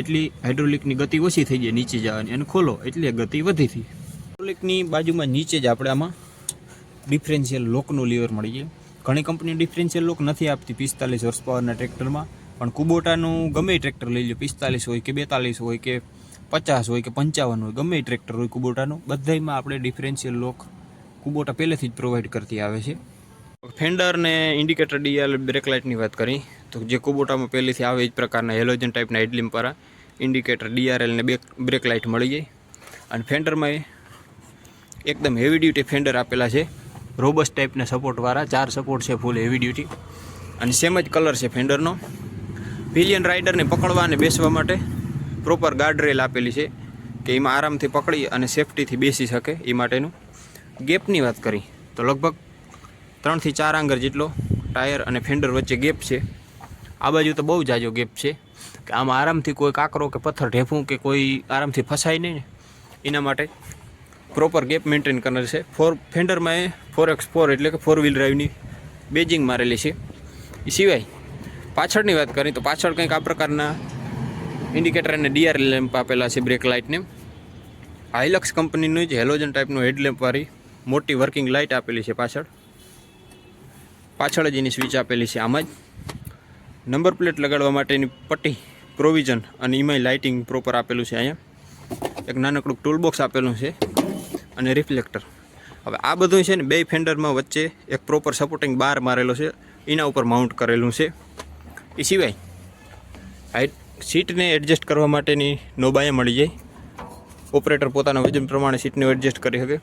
એટલી હાઇડ્રોલિકની ગતિ ઓછી થઈ જાય નીચે જવાની, અને ખોલો એટલે ગતિ વધી થઈ. હાઇડ્રોલિકની બાજુમાં નીચે જ આપણે આમાં ડિફરન્શિયલ લોકનું લીવર મળી જાય. ઘણી કંપની ડિફરન્શિયલ લોક નથી આપતી 45 હોર્સ પાવરના ટ્રેક્ટરમાં, પણ કુબોટાનું ગમે ટ્રેક્ટર લઈ લો, 45 હોય કે 42 હોય કે 50 હોય કે 55 હોય, ગમે ટ્રેક્ટર હોય કુબોટાનું, બધામાં આપણે ડિફરન્શિયલ લોક કુબોટા પહેલેથી જ પ્રોવાઈડ કરતી આવે છે. ફેન્ડર ને ઇન્ડિકેટર ડીઆરએલ બ્રેક લાઇટની વાત કરી તો જે કુબોટામાં પહેલેથી આવે એ જ પ્રકારના હેલોજન ટાઈપના હેડલેમ્પ ઇન્ડિકેટર ડીઆરએલ ને બ્રેક લાઇટ મળી જાય. અને ફેન્ડરમાં એકદમ હેવી ડ્યુટી ફેન્ડર આપેલા છે, રોબસ્ટ ટાઈપના સપોર્ટવાળા 4 સપોર્ટ છે ફૂલ હેવી ડ્યુટી, અને સેમ જ કલર છે ફેન્ડરનો. પિલિયન રાઇડરને પકડવા અને બેસવા માટે પ્રોપર ગાર્ડ રેલ આપેલી છે કે એમાં આરામથી પકડી અને સેફટીથી બેસી શકે એ માટેનું. ગેપની વાત કરી તો લગભગ 3 થી 4 આંગળ જેટલો ટાયર અને ફેન્ડર વચ્ચે ગેપ છે. આ બાજુ તો બહુ જાજો ગેપ છે કે આમાં આરામથી કોઈ કાંકરો કે પથ્થર ઢેફું કે કોઈ આરામથી ફસાય નહીં ને એના માટે પ્રોપર ગેપ મેન્ટેન કરેલ છે. ફેન્ડરમાં એ 4x4 એટલે કે 4 વ્હીલ ડ્રાઈવની બેજિંગ મારેલી છે. એ સિવાય પાછળની વાત કરીએ તો પાછળ કંઈક આ પ્રકારના ઇન્ડિકેટર અને ડીઆરએલ લેમ્પ આપેલા છે બ્રેક લાઇટને. હાઇલક્સ કંપનીનું જ હેલોજન ટાઈપનું હેડલેમ્પવાળી મોટી વર્કિંગ લાઇટ આપેલી છે પાછળ જ એની સ્વિચ આપેલી છે. આમાં જ નંબર પ્લેટ લગાડવા માટેની પટ્ટી પ્રોવિઝન અને એમાંય લાઇટિંગ પ્રોપર આપેલું છે. અહીંયા એક નાનકડું ટૂલ બોક્સ આપેલું છે અને રિફ્લેક્ટર. હવે આ બધું છે ને બે ફેન્ડરમાં વચ્ચે એક પ્રોપર સપોર્ટિંગ બાર મારેલો છે, એના ઉપર માઉન્ટ કરેલું છે. એ સિવાય હાઇટ સીટને એડજસ્ટ કરવા માટેની નોબાયા મળી જાય. ઓપરેટર પોતાના વજન પ્રમાણે સીટને એડજસ્ટ કરી શકે.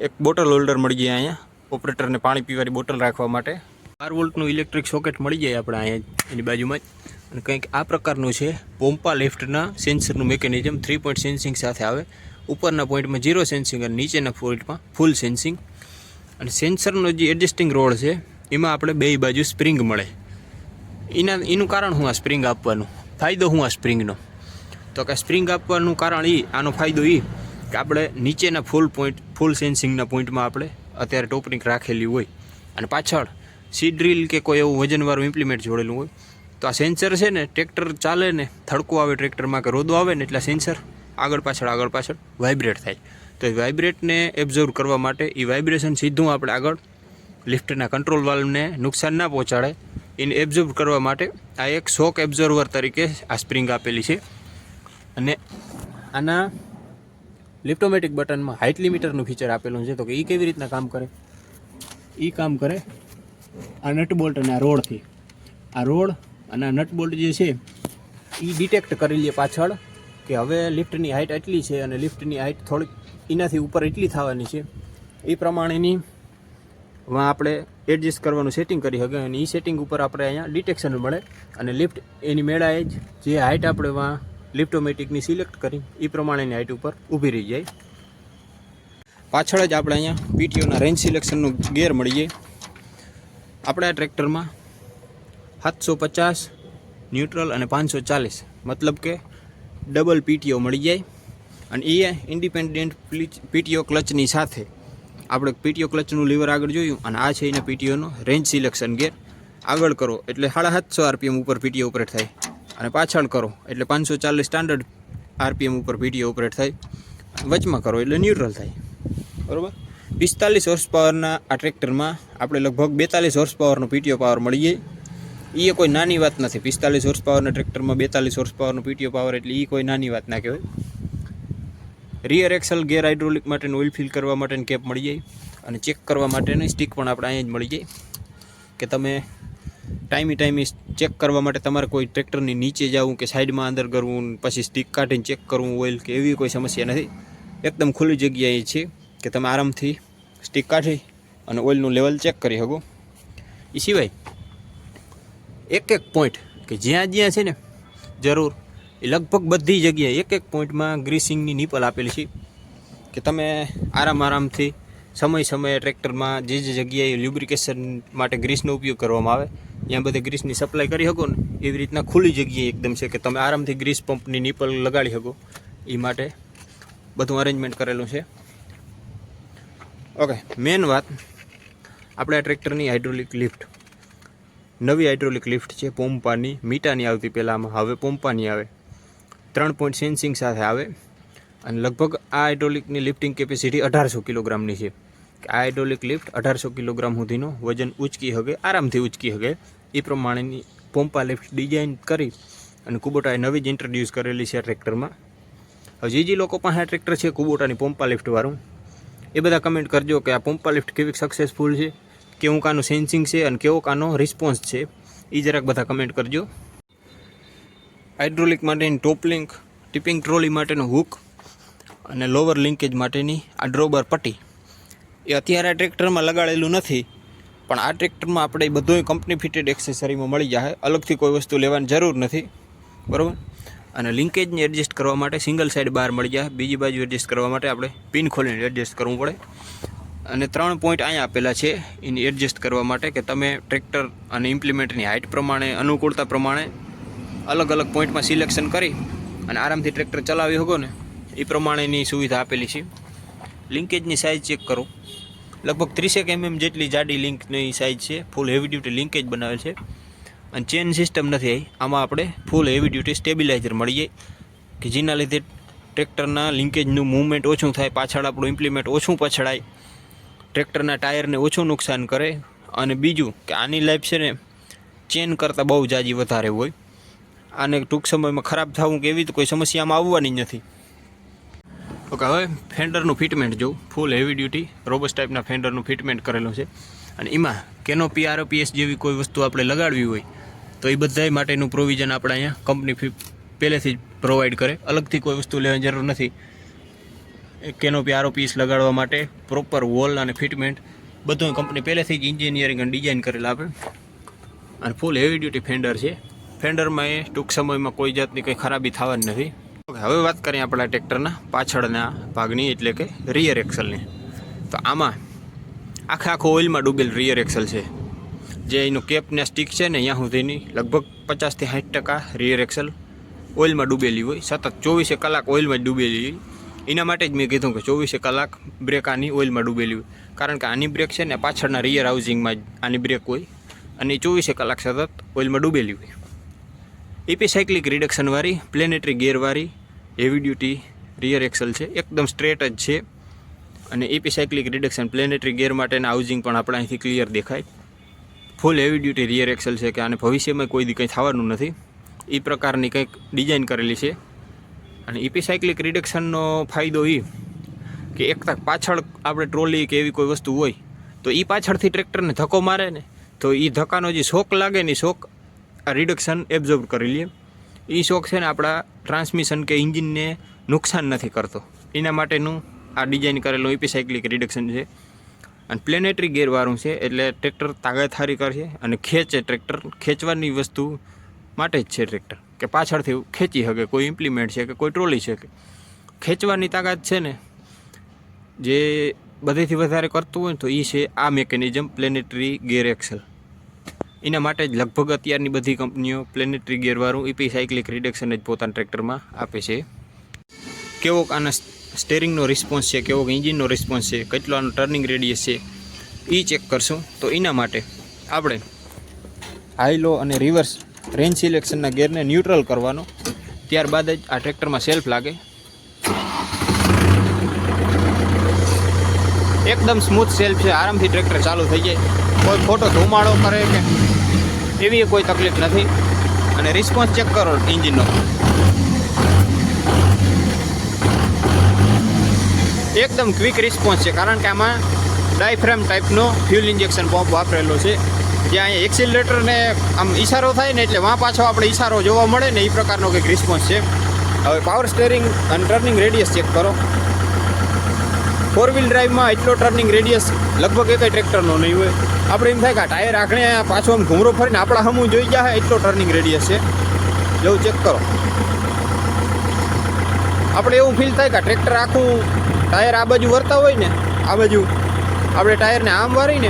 એક બોટલ હોલ્ડર મળી જાય અહીંયા ઓપરેટરને પાણી પીવાની બોટલ રાખવા માટે. 12 વોલ્ટનું ઇલેક્ટ્રિક સોકેટ મળી જાય આપણે અહીંયા એની બાજુમાં જ. અને કંઈક આ પ્રકારનું છે પોમ્પા લિફ્ટના સેન્સરનું મિકેનિઝમ. 3 પોઈન્ટ સેન્સિંગ સાથે આવે. ઉપરના પોઈન્ટમાં 0 સેન્સિંગ અને નીચેના પોઈન્ટમાં ફૂલ સેન્સિંગ. અને સેન્સરનો જે એડજસ્ટિંગ રોડ છે એમાં આપણે બે બાજુ સ્પ્રિંગ મળે. એનું કારણ શું આ સ્પ્રિંગ આપવાનું, ફાયદો શું આ સ્પ્રિંગનો? તો કે સ્પ્રિંગ આપવાનું કારણ આનો ફાયદો કે આપણે નીચેના ફૂલ સેન્સિંગના પોઈન્ટમાં આપણે અત્યારે ટોપરિંગ રાખેલી હોય અને પાછળ સીડ ડ્રીલ કે કોઈ એવું વજનવાળું ઇમ્પ્લિમેન્ટ જોડેલું હોય તો આ સેન્સર છે ને ટ્રેક્ટર ચાલે ને થડકો આવે ટ્રેક્ટરમાં કે રોદો આવે ને એટલે સેન્સર આગળ પાછળ વાઇબ્રેટ થાય. તો એ વાઇબ્રેટને એબ્ઝોર્વ કરવા માટે એ વાઇબ્રેશન સીધું આપણે આગળ લિફ્ટના કંટ્રોલ વાલ્વને નુકસાન ના પહોંચાડે એને એબ્ઝોર્વ કરવા માટે આ એક શોક એબ્ઝોર્વર તરીકે આ સ્પ્રિંગ આપેલી છે. અને આના લિફ્ટોમેટિક બટનમાં હાઇટ લિમિટરનું ફીચર આપેલું છે. તો કે એ કેવી રીતના કામ કરે? એ કામ કરે આ નટ બોલ્ટ અને આ રોડથી. આ રોડ અને આ નટ બોલ્ટ જે છે એ ડિટેક્ટ કરી લે પાછળ કે હવે લિફ્ટની હાઇટ એટલી છે અને લિફ્ટની હાઇટ થોડીક એનાથી ઉપર એટલી થવાની છે. એ પ્રમાણેની આપણે એડજસ્ટ કરવાનું સેટિંગ કરી શકે અને એ સેટિંગ ઉપર આપણે અહીંયા ડિટેક્શન મળે અને લિફ્ટ એની મેળાએ જ જે હાઇટ આપણે લિફ્ટોમેટિકની સિલેક્ટ કરી એ પ્રમાણેની હાઇટ ઉપર ઊભી રહી જાય. પાછળ જ આપણે અહીંયા પીટીઓના રેન્જ સિલેક્શનનું ગેર મળી જાય. આપણે આ ટ્રેક્ટરમાં 750 ન્યુટ્રલ અને 540, મતલબ કે ડબલ પીટીઓ મળી જાય. અને એ ઇન્ડિપેન્ડન્ટ પીટીઓ ક્લચની સાથે આપણે પીટીઓ ક્લચનું લીવર આગળ જોયું, અને આ છે એના પીટીઓનો રેન્જ સિલેક્શન ગેર. આગળ કરો એટલે 750 RPM ઉપર પીટીઓ ઓપરેટ થાય, અને પાછળ કરો એટલે 540 સ્ટાન્ડર્ડ RPM ઉપર પીટીઓ ઓપરેટ થાય, વચમાં કરો એટલે ન્યુટ્રલ થાય. બરાબર. 45 હોર્સ પાવરના આ ટ્રેક્ટરમાં આપણે લગભગ 42 હોર્સ પાવરનો પીટીઓ પાવર મળી જાય. એ કોઈ નાની વાત નથી. 45 હોર્સ પાવરના ટ્રેક્ટરમાં 42 હોર્સ પાવરનો પીટીઓ પાવર એટલે એ કોઈ નાની વાત ના કહેવાય. રિયર એક્સલ ગેર હાઇડ્રોલિક માટેનું ઓઇલ ફિલ કરવા માટેની કેપ મળી જાય, અને ચેક કરવા માટેની સ્ટીક પણ આપણે અહીંયા જ મળી જાય, કે તમે ટાઈમે ચેક કરવા માટે તમારે કોઈ ટ્રેક્ટરની નીચે જવું કે સાઈડમાં અંદર કરવું, પછી સ્ટીક કાઢીને ચેક કરવું ઓઇલ, કે એવી કોઈ સમસ્યા નથી. એકદમ ખુલ્લી જગ્યાએ છે કે તમે આરામથી સ્ટીક કાઢી અને ઓઇલનું લેવલ ચેક કરી શકો. એ સિવાય એક પોઈન્ટ કે જ્યાં છે ને જરૂર, એ લગભગ બધી જગ્યાએ એક પોઈન્ટમાં ગ્રીસિંગની નિપલ આપેલી છે, કે તમે આરામથી સમયે ટ્રેક્ટરમાં જે જગ્યાએ લ્યુબ્રિકેશન માટે ગ્રીસનો ઉપયોગ કરવામાં આવે ત્યાં બધે ગ્રીસની સપ્લાય કરી શકો ને, એવી રીતના ખુલ્લી જગ્યાએ એકદમ છે કે તમે આરામથી ગ્રીસ પંપની નિપલ લગાડી શકો. એ માટે બધું અરેન્જમેન્ટ કરેલું છે. ઓકે, મેન વાત આપણે આ ટ્રેક્ટરની હાઇડ્રોલિક લિફ્ટ, નવી હાઇડ્રોલિક લિફ્ટ છે પોમ્પાની. મીટાની આવતી પહેલાંમાં, હવે પોમ્પાની આવે. 3 પોઈન્ટ સેન્સિંગ સાથે આવે, અને લગભગ આ હાઇડ્રોલિકની લિફ્ટિંગ કેપેસિટી 1800 કિલોગ્રામની છે. આ હાઇડ્રોલિક લિફ્ટ 1800 કિલોગ્રામ સુધીનો વજન ઉંચકી શકે, આરામથી ઉંચકી શકે. એ પ્રમાણેની પોમ્પા લિફ્ટ ડિઝાઇન કરી અને કુબોટાએ નવી જ ઇન્ટ્રોડ્યુસ કરેલી છે આ ટ્રેક્ટરમાં. હવે જે લોકો પાસે આ ટ્રેક્ટર છે કુબોટાની પોમ્પા લિફ્ટવાળું, એ બધા કમેન્ટ કરજો કે આ પોમ્પા લિફ્ટ કેવી સક્સેસફુલ છે, કેવું કાનું સેન્સિંગ છે અને કેવો કાનો રિસ્પોન્સ છે. એ જરાક બધા કમેન્ટ કરજો. હાઇડ્રોલિક માટેની ટોપ લિંક, ટિપિંગ ટ્રોલી માટેનો હુક અને લોવર લિંકેજ માટેની આ ડ્રોબર પટ્ટી, એ અત્યારે આ ટ્રેક્ટરમાં લગાડેલું નથી, પણ આ ટ્રેક્ટરમાં આપણે બધું કંપની ફિટેડ એક્સેસરીમાં મળી જાય. અલગથી કોઈ વસ્તુ લેવાની જરૂર નથી. બરાબર. અને લિંકેજને એડજસ્ટ કરવા માટે સિંગલ સાઈડ બાર મળી જાય. બીજી બાજુ એડજસ્ટ કરવા માટે આપણે પિન ખોલીને એડજસ્ટ કરવું પડે. અને 3 પોઈન્ટ અહીંયા આપેલા છે એની એડજસ્ટ કરવા માટે, કે તમે ટ્રેક્ટર અને ઇમ્પ્લિમેન્ટની હાઇટ પ્રમાણે, અનુકૂળતા પ્રમાણે અલગ પોઈન્ટમાં સિલેક્શન કરી અને આરામથી ટ્રેક્ટર ચલાવી શકો ને, એ પ્રમાણેની સુવિધા આપેલી છે. લિંકેજની સાઇઝ ચેક કરો, લગભગ 30 mm જેટલી જાડી લિંકની સાઇઝ છે. ફૂલ હેવી ડ્યુટી લિંકેજ બનાવેલ છે, અને ચેન સિસ્ટમ નથી આવી. આમાં આપણે ફૂલ હેવી ડ્યુટી સ્ટેબિલાઇઝર મળી જાય, કે જેના લીધે ટ્રેક્ટરના લિંકેજનું મૂવમેન્ટ ઓછું થાય, પાછળ આપણું ઇમ્પ્લિમેન્ટ ઓછું પછડાય, ટ્રેક્ટરના ટાયરને ઓછું નુકસાન કરે. અને બીજું કે આની લાઈફ છે ને ચેન કરતાં બહુ જાજી વધારે હોય. આને ટૂંક સમયમાં ખરાબ થવું કે એવી તો કોઈ સમસ્યામાં આવવાની જ નથી. ઓકે, હવે ફેન્ડરનું ફિટમેન્ટ જોઉં. ફૂલ હેવી ડ્યુટી રોબસ ટાઈપના ફેન્ડરનું ફિટમેન્ટ કરેલું છે, અને એમાં કેનોપી ROPS જેવી કોઈ વસ્તુ આપણે લગાડવી હોય તો એ બધા માટેનું પ્રોવિઝન આપણે અહીંયા કંપની પહેલેથી જ પ્રોવાઈડ કરે. અલગથી કોઈ વસ્તુ લેવાની જરૂર નથી. કેનોપી ROPS લગાડવા માટે પ્રોપર વોલ અને ફિટમેન્ટ બધું કંપની પહેલેથી જ એન્જિનિયરિંગ અને ડિઝાઇન કરેલા આપે. અને ફૂલ હેવી ડ્યુટી ફેન્ડર છે. ફેન્ડરમાં એ ટૂંક સમયમાં કોઈ જાતની કંઈ ખરાબી થવાની નથી. ઓકે, હવે વાત કરીએ આપણા ટ્રેક્ટરના પાછળના ભાગની, એટલે કે રિયર એક્સલની. તો આમાં આખો ઓઇલમાં ડૂબેલ રિયર એક્સલ છે. જે એનું કેપના સ્ટીક છે ને ત્યાં સુધીની લગભગ 50 થી 60% રિયર એક્સલ ઓઇલમાં ડૂબેલી હોય. સતત 24 કલાક ઓઇલમાં જ ડૂબેલી હોય. એના માટે જ મેં કીધું કે 24 કલાક બ્રેક આની ઓઇલમાં ડૂબેલી હોય. કારણ કે આની બ્રેક છે ને પાછળના રિયર હાઉસિંગમાં જ આની બ્રેક હોય, અને 24 કલાક સતત ઓઇલમાં ડૂબેલી હોય. એપિસાઇક્લિક રિડક્શનવાળી પ્લેનેટરી ગેરવાળી હેવી ડ્યુટી રિયર એક્સલ છે. એકદમ સ્ટ્રેટ જ છે, અને એપિસાઇક્લિક રિડક્શન પ્લેનેટરી ગેર માટેના હાઉસિંગ પણ આપણે અહીંથી ક્લિયર દેખાય. ફૂલ હેવી ડ્યુટી રિયર એક્સલ છે, કે આને ભવિષ્યમાં કોઈ દી કંઈ થવાનું નથી. એ પ્રકારની કંઈક ડિઝાઇન કરેલી છે. અને એપિસાઇક્લિક રિડક્શનનો ફાયદો એ કે એક તક પાછળ આપણે ટ્રોલી કે એવી કોઈ વસ્તુ હોય તો એ પાછળથી ટ્રેક્ટરને ધક્કો મારે ને, તો એ ધક્કાનો જે શોક લાગે ને, શોક આ રિડક્શન એબ્ઝોર્બ કરી લે. એ શોક છે ને આપણા ટ્રાન્સમિશન કે એન્જિનને નુકસાન નથી કરતો. એના માટેનું આ ડિઝાઇન કરેલું એપિસાઇક્લિક રિડક્શન છે. અને પ્લેનેટરી ગેરવાળું છે, એટલે ટ્રેક્ટર તાકાતહારી કરશે અને ખેંચે. ટ્રેક્ટર ખેંચવાની વસ્તુ માટે જ છે ટ્રેક્ટર, કે પાછળથી ખેંચી શકે. કોઈ ઇમ્પ્લિમેન્ટ છે કે કોઈ ટ્રોલી છે, કે ખેંચવાની તાકાત છે ને જે બધેથી વધારે કરતું હોય ને, તો એ છે આ મિકેનિઝમ પ્લેનેટરી ગેર એક્સલ. એના માટે જ લગભગ અત્યારની બધી કંપનીઓ પ્લેનેટરી ગિયરવાળું ઇપી સાયક્લિક રિડક્શન જ પોતાના ટ્રેક્ટરમાં આપે છે. કેવોક આના સ્ટેરિંગનો રિસ્પોન્સ છે, કેવોક એન્જિનનો રિસ્પોન્સ છે, કેટલો આનો ટર્નિંગ રેડિયસ છે એ ચેક કરશું. તો એના માટે આપણે હાઈ લો અને રિવર્સ રેન્જ સિલેક્શનના ગિયરને ન્યુટ્રલ કરવાનો, ત્યારબાદ જ આ ટ્રેક્ટરમાં સેલ્ફ લાગે. એકદમ સ્મૂથ સેલ્ફ છે, આરામથી ટ્રેક્ટર ચાલુ થઈ જાય, કોઈ ખોટો ધુમાડો કરે કે એવી કોઈ તકલીફ નથી. અને રિસ્પોન્સ ચેક કરો એન્જિનનો, એકદમ ક્વિક રિસ્પોન્સ છે, કારણ કે આમાં ડાયફ્રેમ ટાઈપનો ફ્યુલ ઇન્જેક્શન પંપ વાપરેલો છે. જ્યાં અહીંયા એક્સિલરેટરને આમ ઈશારો થાય ને એટલે વાં પાછો આપણે ઈશારો જોવા મળે ને એ પ્રકારનો કંઈક રિસ્પોન્સ છે. હવે પાવર સ્ટેરિંગ અને ટર્નિંગ રેડિયસ ચેક કરો. 4 વ્હીલ ડ્રાઈવમાં એટલો ટર્નિંગ રેડિયસ લગભગ એકેય ટ્રેક્ટરનો નહીં હોય. આપણે એમ થાય કે આ ટાયર આંકણે પાછો આમ ઘૂમરો ફરીને આપણા હમું જોઈ ગયા એટલો ટર્નિંગ રેડિયસ છે. જેવું ચેક કરો, આપણે એવું ફીલ થાય કે ટ્રેક્ટર આખું ટાયર આ બાજુ વરતા હોય ને, આ બાજુ આપણે ટાયરને આમ વારીને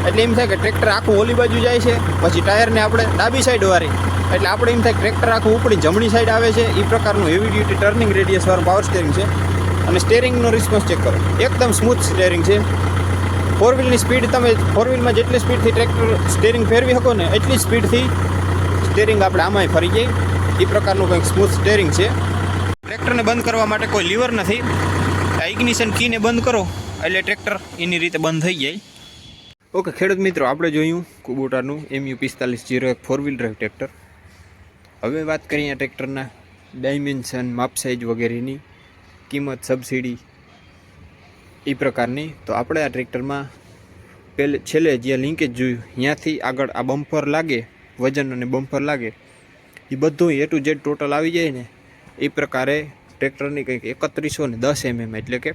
એટલે એમ થાય કે ટ્રેક્ટર આખું ઓલી બાજુ જાય છે, પછી ટાયરને આપણે ડાબી સાઈડ વારી એટલે આપણે એમ થાય કે ટ્રેક્ટર આખું ઉપડી જમણી સાઈડ આવે છે. એ પ્રકારનું હેવી ડ્યુટી ટર્નિંગ રેડિયસવાળું પાવર સ્ટેરિંગ છે. અને સ્ટેરિંગનો રિસ્પોન્સ ચેક કરો, એકદમ સ્મૂથ સ્ટેરિંગ છે. 4 વ્હીલની સ્પીડ તમે 4 વ્હીલમાં જેટલી સ્પીડથી ટ્રેક્ટર સ્ટેરિંગ ફેરવી શકો ને એટલી સ્પીડથી સ્ટેરિંગ આપણે આમાંય ફરી જાય. એ પ્રકારનું કંઈક સ્મૂથ સ્ટેરિંગ છે. ટ્રેક્ટરને બંધ કરવા માટે કોઈ લીવર નથી. આ ઇગ્નિશન કીને બંધ કરો એટલે ટ્રેક્ટર એની રીતે બંધ થઈ જાય. ઓકે ખેડૂત મિત્રો, આપણે જોયું કુબોટાનું MU4501 4 વ્હીલ ડ્રાઈવ ટ્રેક્ટર. હવે વાત કરીએ આ ટ્રેક્ટરના ડાયમેન્શન, માપ સાઇઝ વગેરેની, કિંમત, સબસિડી એ પ્રકારની. તો આપણે આ ટ્રેક્ટરમાં છેલ્લે જ્યાં લિંકેજ જોયું ત્યાંથી આગળ આ બમ્પર લાગે, વજન અને બમ્પર લાગે એ બધું A to Z ટોટલ આવી જાય ને એ પ્રકારે ટ્રેક્ટરની કંઈક 3110 mm એટલે કે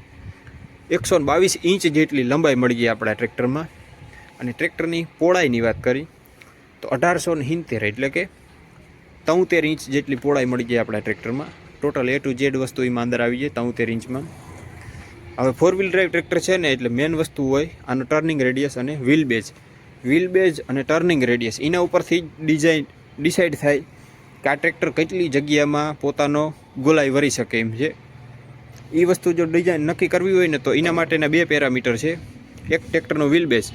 122 ઇંચ જેટલી લંબાઈ મળી ગઈ આપણા ટ્રેક્ટરમાં. અને ટ્રેક્ટરની પહોળાઈની વાત કરી તો 1870 એટલે કે 73 ઇંચ જેટલી પહોળાઈ મળી ગઈ આપણા ટ્રેક્ટરમાં. ટોટલ A to Z વસ્તુ એમાં અંદર આવી જાય 73 ઇંચમાં. હવે 4 વ્હીલ ડ્રાઈવ ટ્રેક્ટર છે ને એટલે મેન વસ્તુ હોય આનો ટર્નિંગ રેડિયસ અને વ્હીલ બેઝ અને ટર્નિંગ રેડિયસ. એના ઉપરથી ડિસાઇડ થાય કે આ ટ્રેક્ટર કેટલી જગ્યામાં પોતાનો ગોલાઈ વરી શકે એમ છે. એ વસ્તુ જો ડિઝાઇન નક્કી કરવી હોય ને તો એના માટેના 2 પેરામીટર છે. એક ટ્રેક્ટરનો વ્હીલ બેઝ,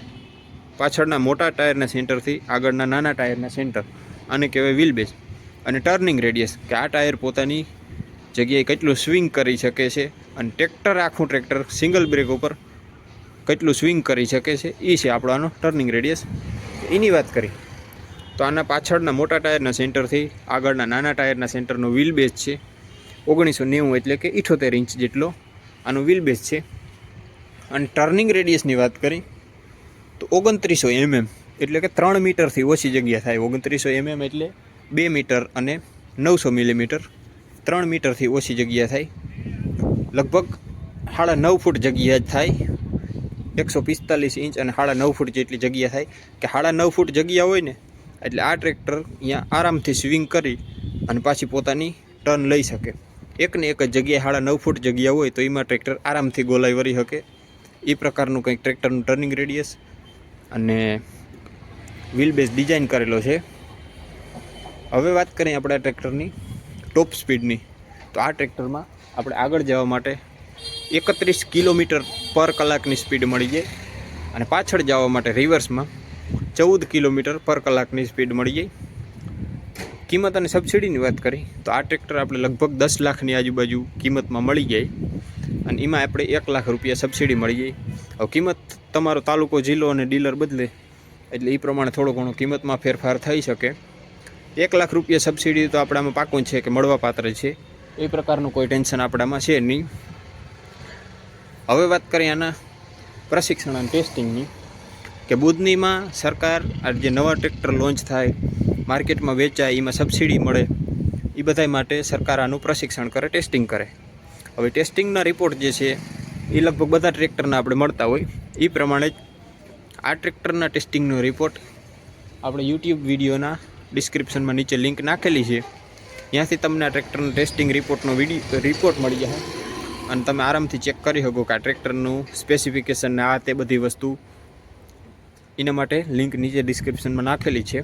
પાછળના મોટા ટાયરના સેન્ટરથી આગળના નાના ટાયરના સેન્ટર, આને કહેવાય વ્હીલ બેઝ. અને ટર્નિંગ રેડિયસ કે આ ટાયર પોતાની જગ્યાએ કેટલું સ્વિંગ કરી શકે છે અને આખું ટ્રેક્ટર સિંગલ બ્રેક ઉપર કેટલું સ્વિંગ કરી શકે છે એ છે આપણો આનો ટર્નિંગ રેડિયસ. એની વાત કરી તો આના પાછળના મોટા ટાયરના સેન્ટરથી આગળના નાના ટાયરના સેન્ટરનો વ્હીલ બેઝ છે 1990 એટલે કે 78 ઇંચ જેટલો આનો વ્હીલ બેઝ છે. અને ટર્નિંગ રેડિયસની વાત કરી તો 2900 mm એટલે કે 3 મીટરથી ઓછી જગ્યા થાય. 2900 mm એટલે 2 મીટર અને 900 મિલીમીટર, 3 મીટરથી ઓછી જગ્યા થાય. લગભગ 9.5 ફૂટ જગ્યા જ થાય. 145 ઇંચ અને 9.5 ફૂટ જેટલી જગ્યા થાય. કે 9.5 ફૂટ જગ્યા હોય ને એટલે આ ટ્રેક્ટર અહીંયા આરામથી સ્વિંગ કરી અને પાછી પોતાની ટર્ન લઈ શકે. એકને એક જ જગ્યાએ 9.5 ફૂટ જગ્યા હોય તો એમાં ટ્રેક્ટર આરામથી ગોલાઈ વરી શકે. એ પ્રકારનું કંઈક ટ્રેક્ટરનું ટર્નિંગ રેડિયસ અને વ્હીલ બેઝ ડિઝાઇન કરેલો છે. હવે વાત કરીએ આપણે આ ટ્રેક્ટરની ટોપ સ્પીડની તો આ ટ્રેક્ટરમાં આપણે આગળ જવા માટે 31 કિલોમીટર પર કલાકની સ્પીડ મળી જાય અને પાછળ જવા માટે રિવર્સમાં 14 કિલોમીટર પર કલાકની સ્પીડ મળી જાય. કિંમત અને સબસિડીની વાત કરી તો આ ટ્રેક્ટર આપણે લગભગ 10 લાખની આજુબાજુ કિંમતમાં મળી જાય અને એમાં આપણે 1 લાખ રૂપિયા સબસિડી મળી જાય. હવે કિંમત તમારો તાલુકો, જિલ્લો અને ડીલર બદલે એટલે એ પ્રમાણે થોડો ઘણો કિંમતમાં ફેરફાર થઈ શકે. 1 લાખ રૂપિયા સબસિડી તો આપણામાં પાકું છે કે મળવા પાત્ર છે. એ પ્રકારનું કોઈ ટેન્શન આપણામાં છે નહીં. હવે વાત કરીએ આના પ્રશિક્ષણ અને ટેસ્ટિંગની કે બુધનીમાં સરકાર આ જે નવા ટ્રેક્ટર લોન્ચ થાય, માર્કેટમાં વેચાય, એમાં સબસિડી મળે, એ બધા માટે સરકાર આનું પ્રશિક્ષણ કરે, ટેસ્ટિંગ કરે. હવે ટેસ્ટિંગના રિપોર્ટ જે છે એ લગભગ બધા ટ્રેક્ટરના આપણે મળતા હોય. એ પ્રમાણે જ આ ટ્રેક્ટરના ટેસ્ટિંગનો રિપોર્ટ આપણે યુટ્યુબ વિડીયોના ડિસ્ક્રિપ્શનમાં નીચે લિંક નાખેલી છે. ત્યાંથી તમને આ ટ્રેક્ટરના ટેસ્ટિંગ રિપોર્ટનો રિપોર્ટ મળી જશે અને તમે આરામથી ચેક કરી શકો કે આ ટ્રેક્ટરનું સ્પેસિફિકેશન ને આ તે બધી વસ્તુ એના માટે લિંક નીચે ડિસ્ક્રિપ્શનમાં નાખેલી છે.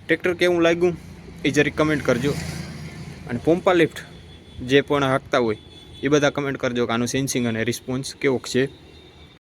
ટ્રેક્ટર કેવું લાગ્યું એ જરી કમેન્ટ કરજો. અને પંપા લિફ્ટ જે પણ હાંકતા હોય એ બધા કમેન્ટ કરજો કે આનું સેન્સિંગ અને રિસ્પોન્સ કેવો છે.